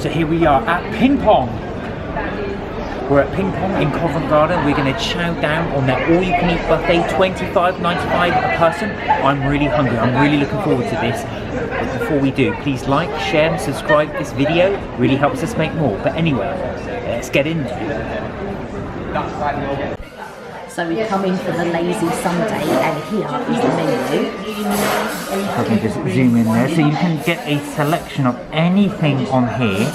So here we are at Ping Pong. We're at Ping Pong in Covent Garden. We're going to chow down on their all-you-can-eat buffet, $25.95 a person. I'm really hungry. I'm really looking forward to this. But before we do, please like, share and subscribe this video. It really helps us make more. But anyway, let's get in there. So we come in for the Lazy Sumday, and here is the menu. I can just zoom in there. So you can get a selection of anything on here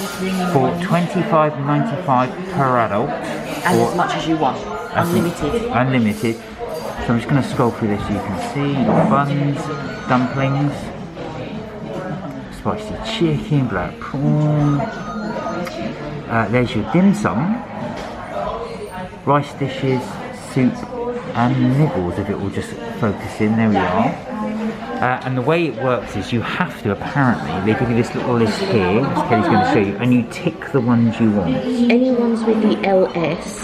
for $25.95 per adult. And as much as you want. Unlimited. Unlimited. So I'm just going to scroll through this so you can see. You've got buns, dumplings, spicy chicken, black prawn. There's your dim sum, rice dishes, soup and nibbles, if it will just focus in. There we are. And the way it works is you have to, apparently, they give you this little list here, as Kelly's going to show you, and you tick the ones you want. Any ones with the LS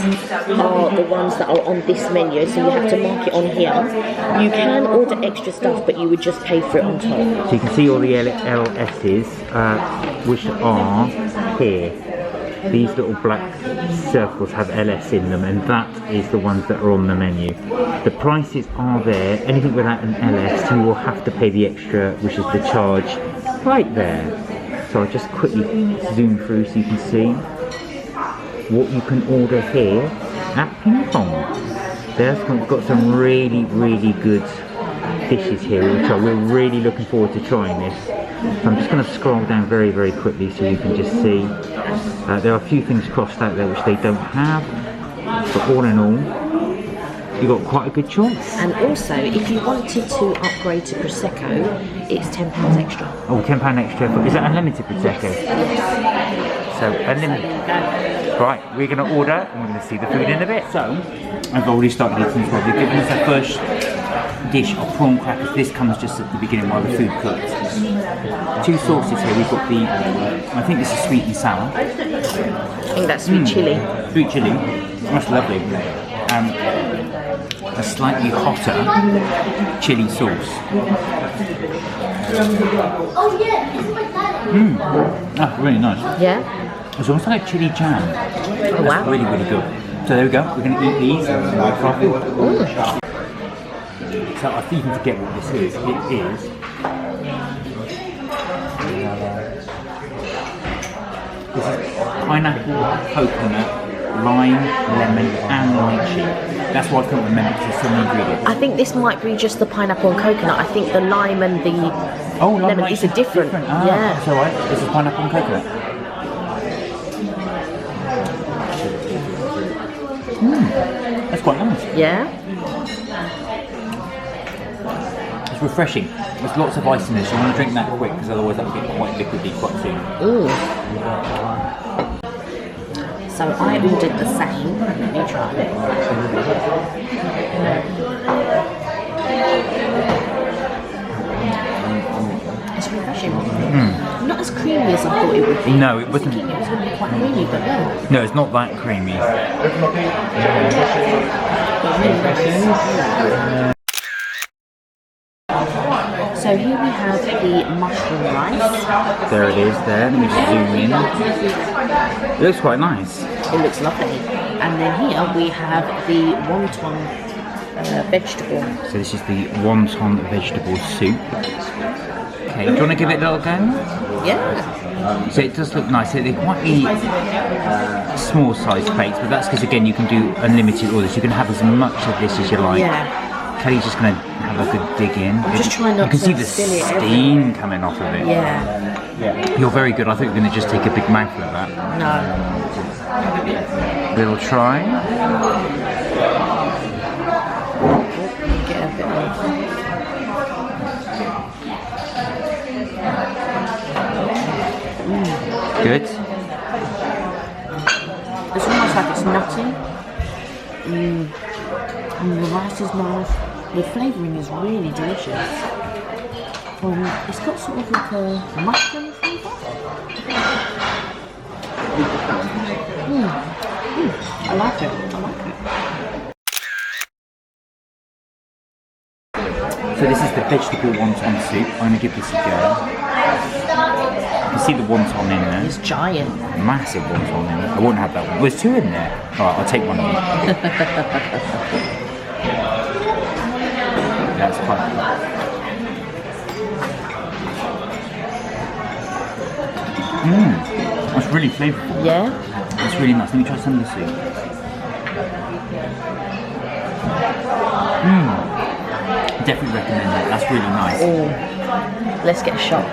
are the ones that are on this menu, so you have to mark it on here. You can order extra stuff, but you would just pay for it on top. So you can see all the LS's, which are here. These little black circles have LS in them, and that is the ones that are on the menu. The prices are there. Anything without an LS, you will have to pay the extra, which is the charge right there. So I'll just quickly zoom through so you can see what you can order here at Ping Pong. We've got some really, really good dishes here, which we're really looking forward to trying this. So I'm just going to scroll down very, very quickly so you can just see. There are a few things crossed out there which they don't have, but all in all, you've got quite a good choice. And also, if you wanted to upgrade to Prosecco, it's £10 extra. Oh, £10 extra. Is that unlimited Prosecco? Yes. So, unlimited. Right, we're going to order and we're going to see the food in a bit. So, I've already started eating as well. They've given us our first dish of prawn crackers. This comes just at the beginning while the food cooks. Two sauces here. We've got the, I think this is sweet and sour. I think that's sweet chilli. Sweet chilli. That's lovely. A slightly hotter chilli sauce. That's really nice. Yeah? It's almost like a chilli jam. Oh, wow. That's really, really good. So there we go. We're going to eat these and wait for our food. So I even forget what this is. It is pineapple, coconut, lime, lemon and lychee. That's why I couldn't remember because there's so many ingredients. I think this might be just the pineapple and coconut. I think the lime and the lemon is a different. Ah, yeah. that's alright. This is pineapple and coconut. That's quite nice. Yeah? It's refreshing. There's lots of ice in this. You want to drink that quick because otherwise that will get quite liquidy quite soon. Ooh. So I ordered the same. Let me try it. It's refreshing. Not as creamy as I thought it would be. No, it wasn't. I was thinking it was going to be quite creamy, but no. No, it's not that creamy. So here we have the mushroom rice. There it is there. Let me just zoom in. It looks quite nice. It looks lovely. And then here we have the wonton vegetable. So this is the wonton vegetable soup. Okay, do you want to give it a little go? Yeah. So it does look nice. They're quite small size plates, but that's because again you can do unlimited orders. You can have as much of this as you like. Yeah. Kelly's just going to have a good dig in. I'm just trying not to. You can to see the spill it steam coming off of it. Yeah. You're very good. I think we're going to just take a big mouthful of that. No. Little try. Get a bit more. Good. It's almost like it's nutty. And the rice is nice. The flavouring is really delicious. It's got sort of like a mushroom flavour. I like it. So this is the vegetable wonton soup. I'm going to give this a go. I can see the wonton in there. It's giant. Massive wonton in there. I wouldn't have that one. There's two in there. Alright, I'll take one of them. That's quite good. That's really flavourful. Yeah? It's really nice. Let me try some of the soup. Definitely recommend that. That's really nice. Oh, let's get a shot.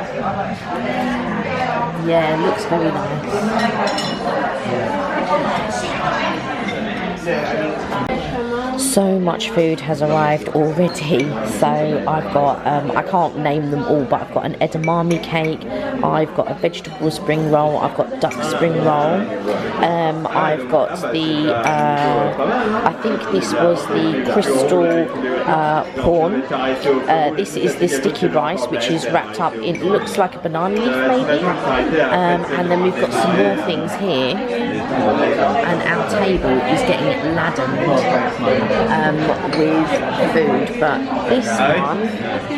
Yeah, it looks very nice. So much food has arrived already. So I've got, I can't name them all, but I've got an edamame cake, I've got a vegetable spring roll, I've got duck spring roll, I've got the, I think this was the crystal prawn. This is the sticky rice, which is wrapped up in, it looks like a banana leaf maybe. And then we've got some more things here. And our table is getting laden with food, but this one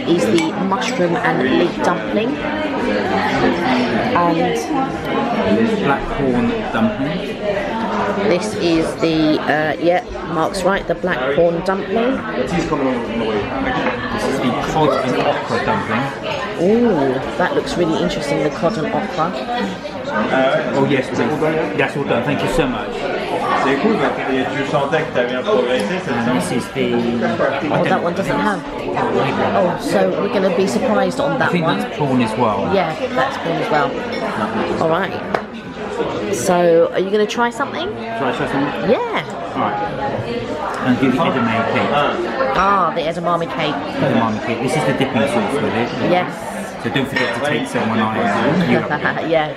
is the mushroom and leek dumpling and black corn dumpling. this is the yeah, Mark's right, the black corn dumpling. This is the cod and okra dumpling. Ooh, that looks really interesting, the cod and okra. Oh yes, please. That's all done. Thank you so much. C'est cool, et tu sentais que tu as bien progressé, c'est ça? This is the... Oh, that one doesn't have. Oh, so we're going to be surprised on that I think one. that's prawn as well. Yeah, that's prawn as well. All right. So, are you going to try something? Shall I try something? Yeah. Alright. And do the edamame cake. Ah, the edamame cake. Edamame cake. This is the dipping sauce with it. Yes. So don't forget to take some when I Yeah.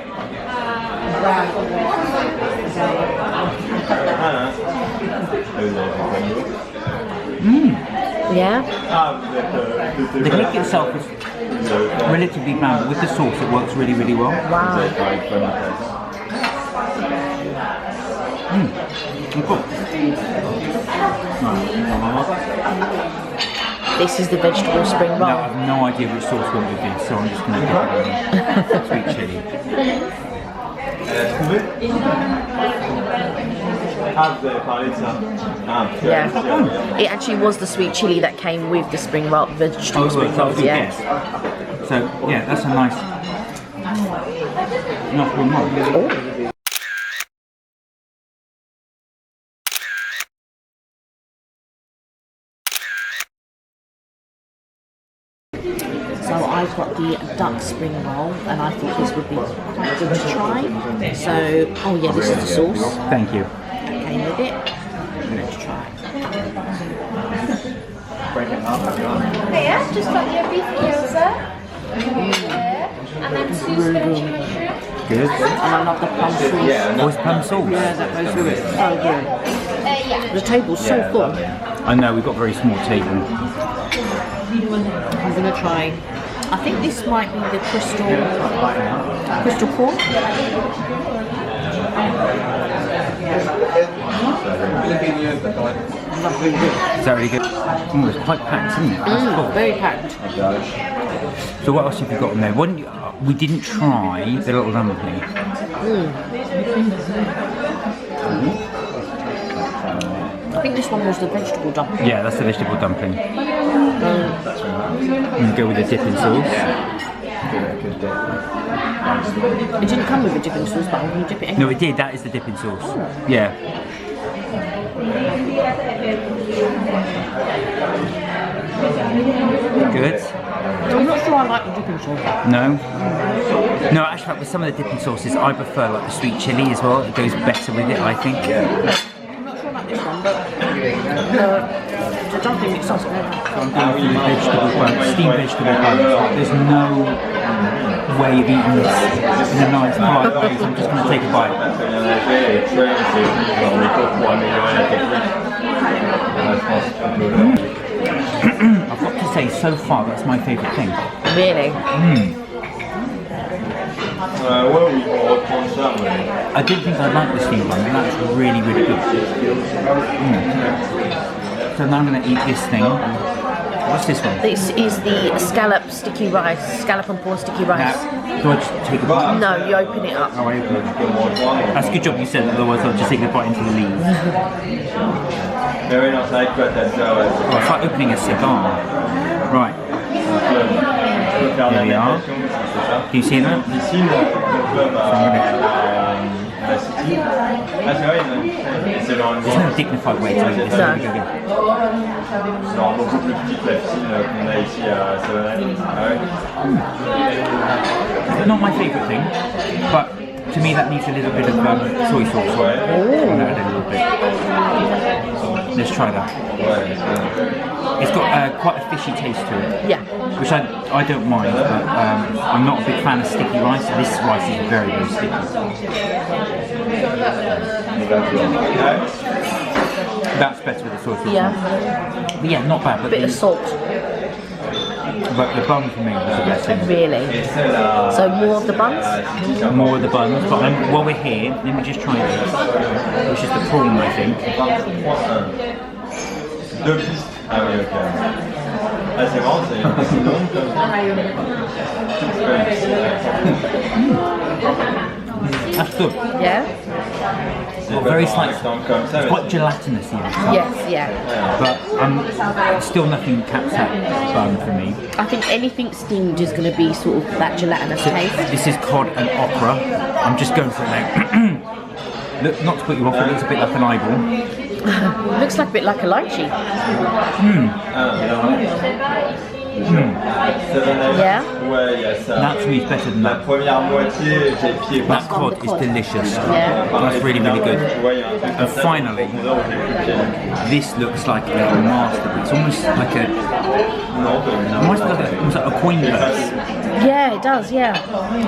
Yeah. The cake itself is relatively bland, but with the sauce it works really, really well. Wow. Cool. This is the vegetable spring roll. Now I have no idea which sauce went with this, so I'm just going to get it. Sweet chilli. Yeah. It actually was the sweet chili that came with the spring roll, vegetable spring rolls. Yeah. So yeah, that's a nice one. Oh. So I've got the duck spring roll, and I thought this would be quite good to try. So, oh yeah, this is the sauce. Thank you. That came with it. Let's try. Yeah, just got your beef gyoza. And then 2 spinach mushrooms. Good. And I love the plum sauce. What's plum sauce? Yeah, that goes with it. So good. Yeah. The table's so full. I know, we've got a very small table. I'm gonna try. I think this might be the crystal prawn. Is that really good? Oh, it's quite packed, isn't it? That's cool. Very packed. So what else have you got in there? We didn't try the little dumpling. I think this one was the vegetable dumpling. Yeah, that's the vegetable dumpling. And go with the dipping sauce. It didn't come with a dipping sauce, but I'm going to dip it in. No, it did. That is the dipping sauce. Yeah. Good. I'm not sure I like the dipping sauce. No? No, actually, with some of the dipping sauces, I prefer like the sweet chilli as well. It goes better with it, I think. I'm not sure about this one, but the dumpling itself. I'm going for the vegetable bun, steamed vegetable buns. There's no way of eating this in a nice polite way, so I'm just going to take a bite. I've got to say, so far, that's my favourite thing. Really? I didn't think I'd like the steamed one, but that's really, really good. So now I'm going to eat this thing. What's this one? This is the scallop sticky rice, scallop and prawn sticky rice. Now, do I just take a bite? No, you open it up. Oh, I open it. That's a good job you said, otherwise I'll just take a bite into the leaves. Mais oui, non, c'est vrai que toi, t'as déjà... Ouais, Oh, it's like opening a cigar. Right. There we are. Can you see that? Ici, le club à la City. Ah, c'est vrai, c'est genre une There's no dignified way to do this. No. C'est genre beaucoup plus petit que la piscine qu'on a ici à Savannah. Ah ouais. Not my favourite thing, but to me that needs a little bit of soy sauce. Ouais. Add a little bit. Let's try that. Ouais. It's got quite a fishy taste to it. Yeah. Which I don't mind, but I'm not a big fan of sticky rice. This rice is very, very sticky. That's better with the soy sauce. Yeah. But yeah, not bad. But Bit of salt. But the bun for me was the best thing. Really. So more of the buns? More of the buns. But while we're here, let me just try this, which is the prawn, I think. Deux pistes. Ah oui, ok. Ah, c'est marrant, c'est long comme That's good. Yeah. Very slight. comme ça. It's quite gelatinous here. Yes, yeah. But still nothing caps that bun for me. I think anything steamed is going to be sort of that gelatinous taste. This is cod and okra. I'm just going for it now. Look, not to put you off, it looks a bit like an eyeball. Looks like a bit like a lychee. Yeah. Ouais, il y a ça. That to me is better than La that. première moitié, j'ai pied. That cod is delicious. Yeah. That's really, really good. Ouais, il y a un truc And finally, this looks like a masterpiece. Almost like a, almost like a coin purse. Yeah, it does, yeah.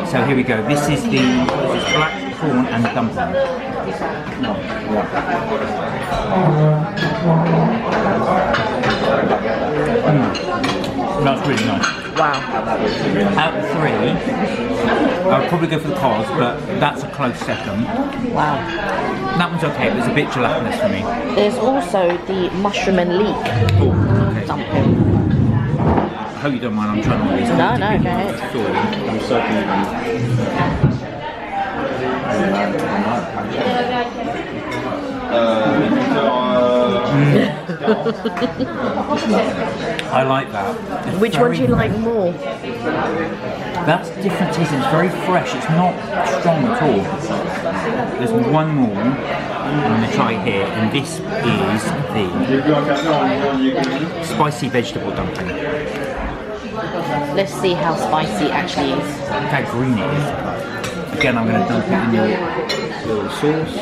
So here we go. This is the black prawn and dumpling. That's really nice. Wow. Out of 3, I would probably go for the cod, but that's a close second. Wow. That one's okay, but it's a bit gelatinous for me. There's also the mushroom and leek Oh, okay. dumpling. I hope you don't mind, I'm trying all these. No, no, go ahead. I like that. It's Which one do you very- like more? That's different taste, it's very fresh, it's not strong at all. There's one more I'm going to try here, and this is the spicy vegetable dumpling. Let's see how spicy it actually is. Look how green it is. Again, I'm going to dump it in your little sauce.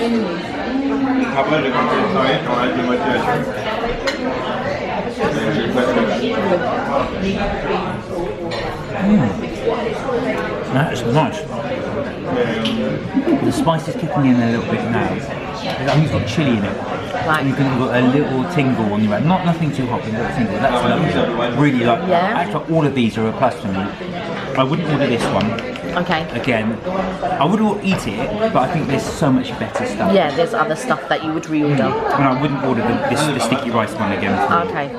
Après, j'ai continué de travailler quand on a de motivation. That's nice. The spice is kicking in a little bit now. I think it's got chilli in it. Right. You can got a little tingle on your head. Not nothing too hot, but a little tingle. That's lovely. Really like. Yeah. Actually, all of these are a plus for me. I wouldn't order this one Okay. again. I would eat it, but I think there's so much better stuff. Yeah, there's other stuff that you would reorder. And I wouldn't order the sticky rice one again. Okay.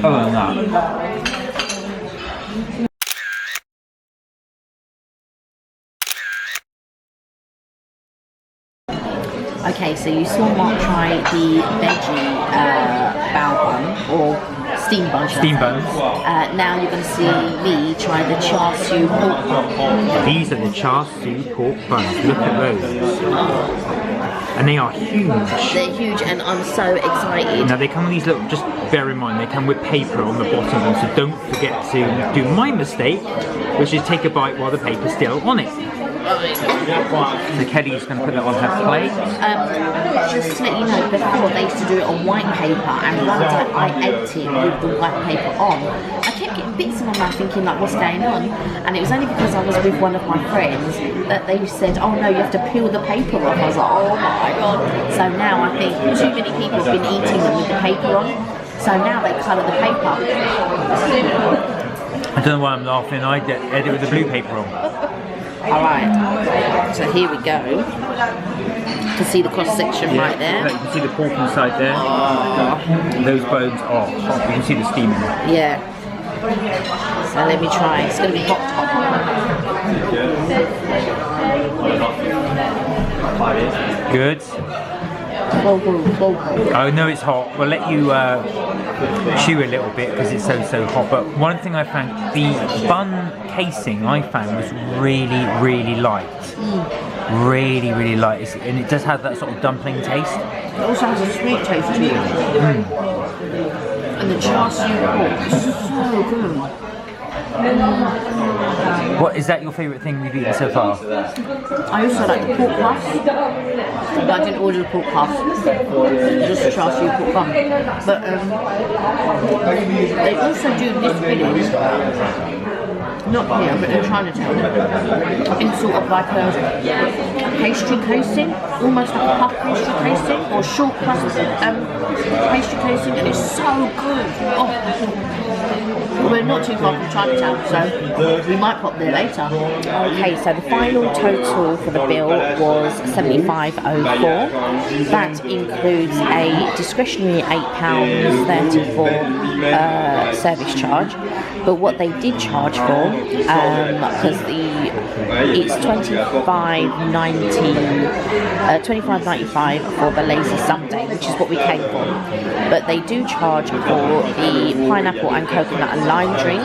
Other than that. Okay, so you saw Mark try the veggie bao bun, or steam bun. should I Steam say. buns. Now you're going to see me try the char siu pork bun. These are the char siu pork buns. Look at those. And they are huge. They're huge and I'm so excited. Now they come with these little, just bear in mind, they come with paper on the bottom of them, so don't forget to do my mistake, which is take a bite while the paper's still on it. So Kelly's going to put that on her plate. Just to let you know, before they used to do it on white paper, and one day I ate it with the white paper on. I kept getting bits in my mouth thinking like, what's going on? And it was only because I was with one of my friends that they said, oh no, you have to peel the paper off. I was like, oh my god. So now I think too many people have been eating them with the paper on. So now they colour the paper. I don't know why I'm laughing, I did it with the blue paper on. Alright, so here we go. You can see the cross section right there. You can see the pork inside there. Those bones are hot. You can see the steam in there. Yeah. So let me try. It's going to be hot. Good. Oh no, it's hot. We'll let you chew a little bit because it's so hot. But one thing I found, the bun casing I found was really light. Really light, and it does have that sort of dumpling taste. It also has a sweet taste to it. And the char siu pork is so good. What is that your favourite thing we've eaten so far? I also like the pork puffs, but I didn't order the pork puffs, just the char siu pork bun. But they also do this filling, not here, but in Chinatown, in sort of like a pastry casing, almost like a puff pastry casing, or short crust pastry casing, and it's so good. Oh. We're not too far from Chinatown, so we might pop there later. Okay, so the final total for the bill was £75.04. That includes a discretionary £8.34 service charge. But what they did charge for, because it's $25.95 for the Lazy Sumday, which is what we came for. But they do charge for the pineapple and coconut and lime drink,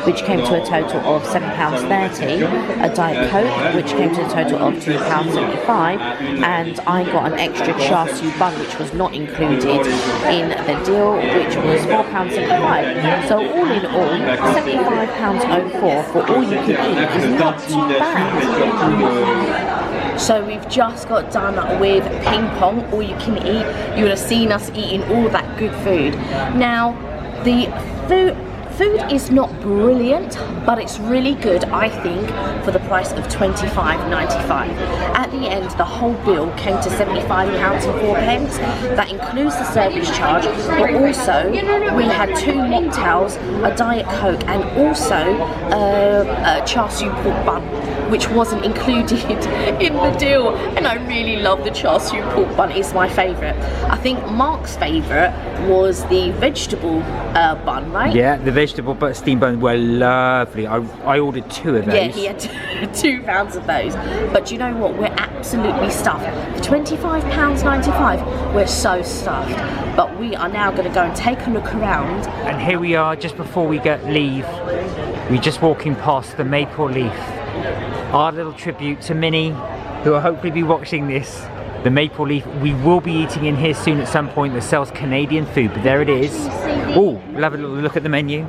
which came to a total of £7.30, a Diet Coke, which came to a total of £2.75, and I got an extra char siu bun, which was not included in the deal, which was £4.75. So all in all, £75.04 for all you can eat is not too bad. So we've just got done with Ping Pong, all you can eat. You would have seen us eating all that good food. Now, the food is not brilliant, but it's really good, I think, for the price of £25.95. At the end, the whole bill came to £75.04. That includes the service charge, but also we had 2 mocktails, a Diet Coke, and also a char siu pork bun, which wasn't included in the deal. And I really love the char siu pork bun. It's my favourite. I think Mark's favourite was the vegetable bun, right? Yeah, the vegetable but steam buns were lovely. I ordered 2 of those. Yeah, he had 2 pounds of those. But you know what? We're absolutely stuffed. For £25.95, we're so stuffed. But we are now going to go and take a look around. And here we are, just before we leave. We're just walking past the Maple Leaf. Our little tribute to Minnie, who will hopefully be watching this. The Maple Leaf. We will be eating in here soon at some point that sells Canadian food, but there it is. Oh, we'll have a little look at the menu.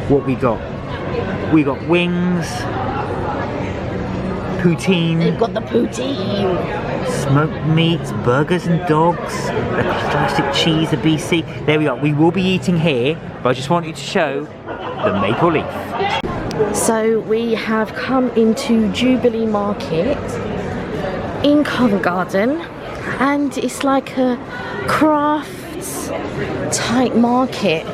What we got? We got wings, poutine. They've got the poutine. Smoked meats, burgers and dogs, the classic cheese of BC. There we are. We will be eating here, but I just want you to show the Maple Leaf. So we have come into Jubilee Market in Covent Garden, and it's like a crafts type market.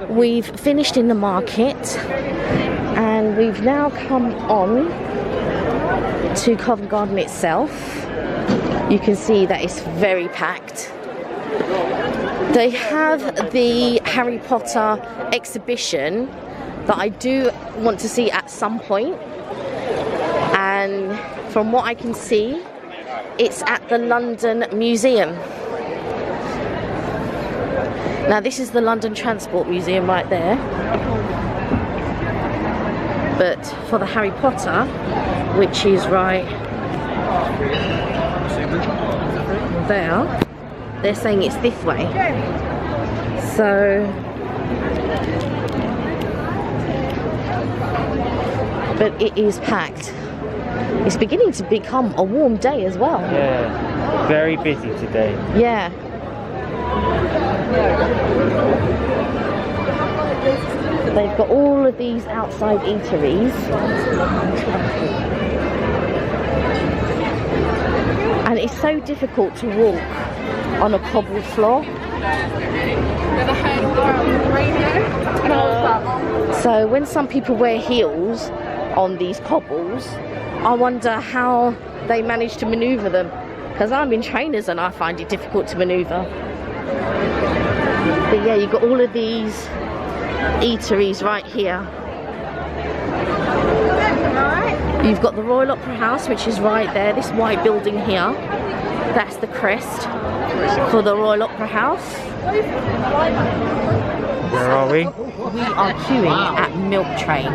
we've finished in the market and we've now come on to Covent Garden itself. You can see that it's very packed. They have the Harry Potter exhibition that I do want to see at some point, and from what I can see, it's at the London Museum. Now this is the London Transport Museum right there, but for the Harry Potter, which is right there, they're saying it's this way. So, but it is packed. It's beginning to become a warm day as well. Yeah, very busy today. Yeah. They've got all of these outside eateries. And it's so difficult to walk on a cobbled floor. So when some people wear heels on these cobbles, I wonder how they manage to maneuver them, because I'm in trainers and I find it difficult to maneuver. But yeah, you've got all of these eateries right here. You've got the Royal Opera House, which is right there, this white building here. That's the crest for the Royal Opera House. Where are we? We are queuing at Milk Train.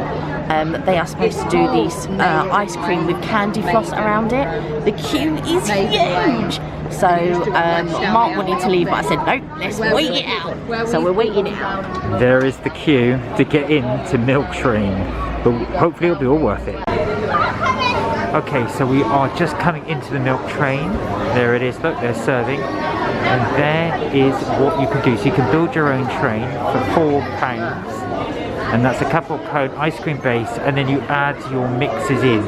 They are supposed to do this ice cream with candy floss around it. The queue is huge. So Mark wanted to leave, but I said, no, let's wait it out. So we're waiting it out. There is the queue to get into Milk Train, but hopefully it'll be all worth it. Okay, so we are just coming into the Milk Train. There it is, look, they're serving. And there is what you can do. So you can build your own train for £4. And that's a couple cone ice cream base, and then you add your mixes in.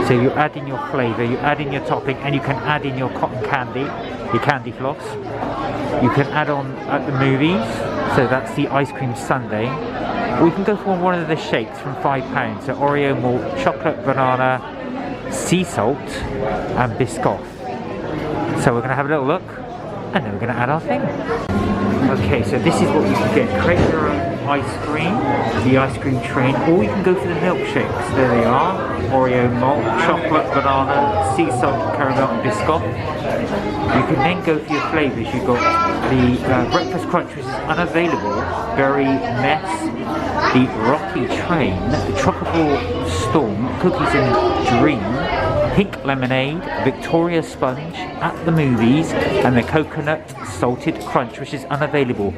So you add in your flavour, you add in your topping, and you can add in your cotton candy, your candy floss. You can add on at the movies, so that's the ice cream sundae. Or you can go for one of the shakes from £5. So Oreo malt, chocolate, banana, sea salt, and Biscoff. So we're going to have a little look, and then we're going to add our thing. Okay, so this is what you can get. Create your own ice cream, the ice cream train, or you can go for the milkshakes. There they are. Oreo malt, chocolate, banana, sea salt, caramel, and Biscoff. You can then go for your flavours. You've got the breakfast crunch, which is unavailable, berry mess, the rocky train, the tropical storm, cookies and dream, pink lemonade, Victoria sponge, at the movies, and the coconut salted crunch, which is unavailable.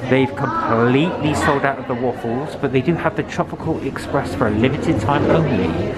They've completely sold out of the waffles, but they do have the tropical express for a limited time only.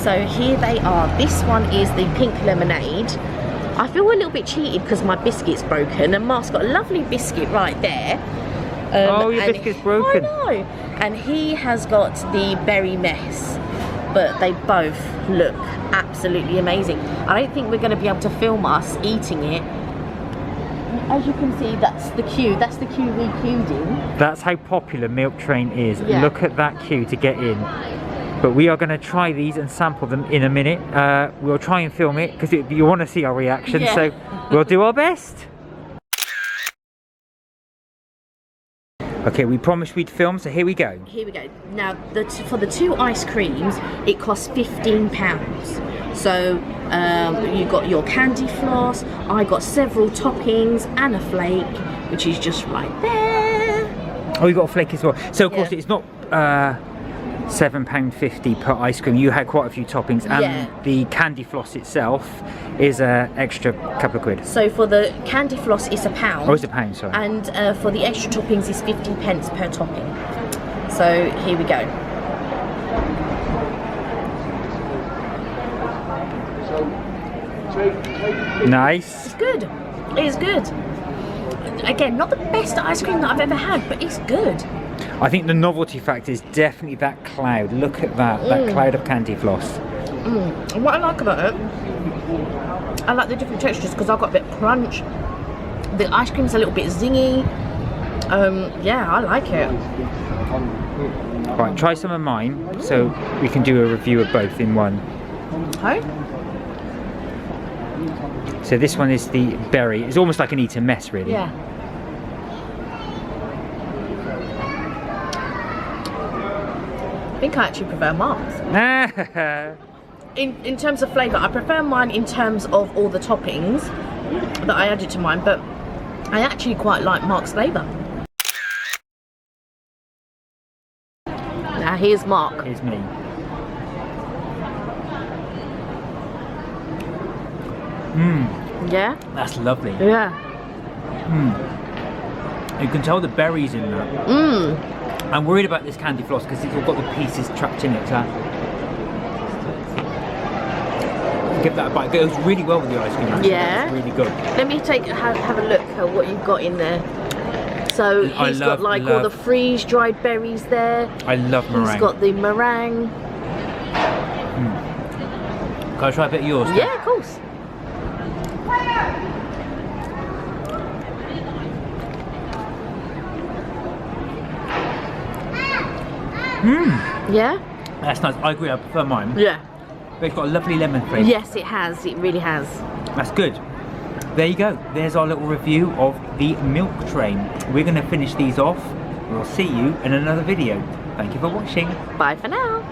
So here they are. This one is the pink lemonade. I feel a little bit cheated because my biscuit's broken, and Mark's got a lovely biscuit right there. Oh, your biscuit's broken. I know. And he has got the berry mess, but they both look absolutely amazing. I don't think we're going to be able to film us eating it. As you can see, that's the queue. That's the queue we queued in. That's how popular Milk Train is. Yeah. Look at that queue to get in. But we are going to try these and sample them in a minute. We'll try and film it because you want to see our reaction. Yeah. So we'll do our best. Okay, we promised we'd film, so here we go. Here we go. Now, for the 2 ice creams, it costs £15. So you got your candy floss. I got several toppings and a flake, which is just right there. Oh, you got a flake as well. So of course Yeah. it's not £7.50 per ice cream. You had quite a few toppings, and Yeah. the candy floss itself is an extra couple of quid. So for the candy floss, it's £1. Oh, it's £1, sorry. And for the extra toppings, it's 50p per topping. So here we go. Nice. It's good. It is good. Again, not the best ice cream that I've ever had, but it's good. I think the novelty factor is definitely that cloud. Look at that cloud of candy floss. And what I like about it, I like the different textures because I've got a bit of crunch. The ice cream's a little bit zingy. Yeah, I like it. Right, try some of mine so we can do a review of both in one. Okay. So this one is the berry. It's almost like an eat a mess, really. Yeah. I think I actually prefer Mark's. In terms of flavour, I prefer mine in terms of all the toppings that I added to mine, but I actually quite like Mark's flavour. Now here's Mark. Here's me. Yeah? That's lovely. Yeah. You can tell the berries in that. I'm worried about this candy floss because it's all got the pieces trapped in it. So give that a bite. It goes really well with the ice cream. Actually. Yeah. It's really good. Let me have a look at what you've got in there. So he's got like all the freeze-dried berries there. I love meringue. He's got the meringue. Can I try a bit of yours? Yeah, of course. Yeah? That's nice. I agree. I prefer mine. Yeah. But it's got a lovely lemon flavour. Yes, it has. It really has. That's good. There you go. There's our little review of the Milk Train. We're going to finish these off. We'll see you in another video. Thank you for watching. Bye for now.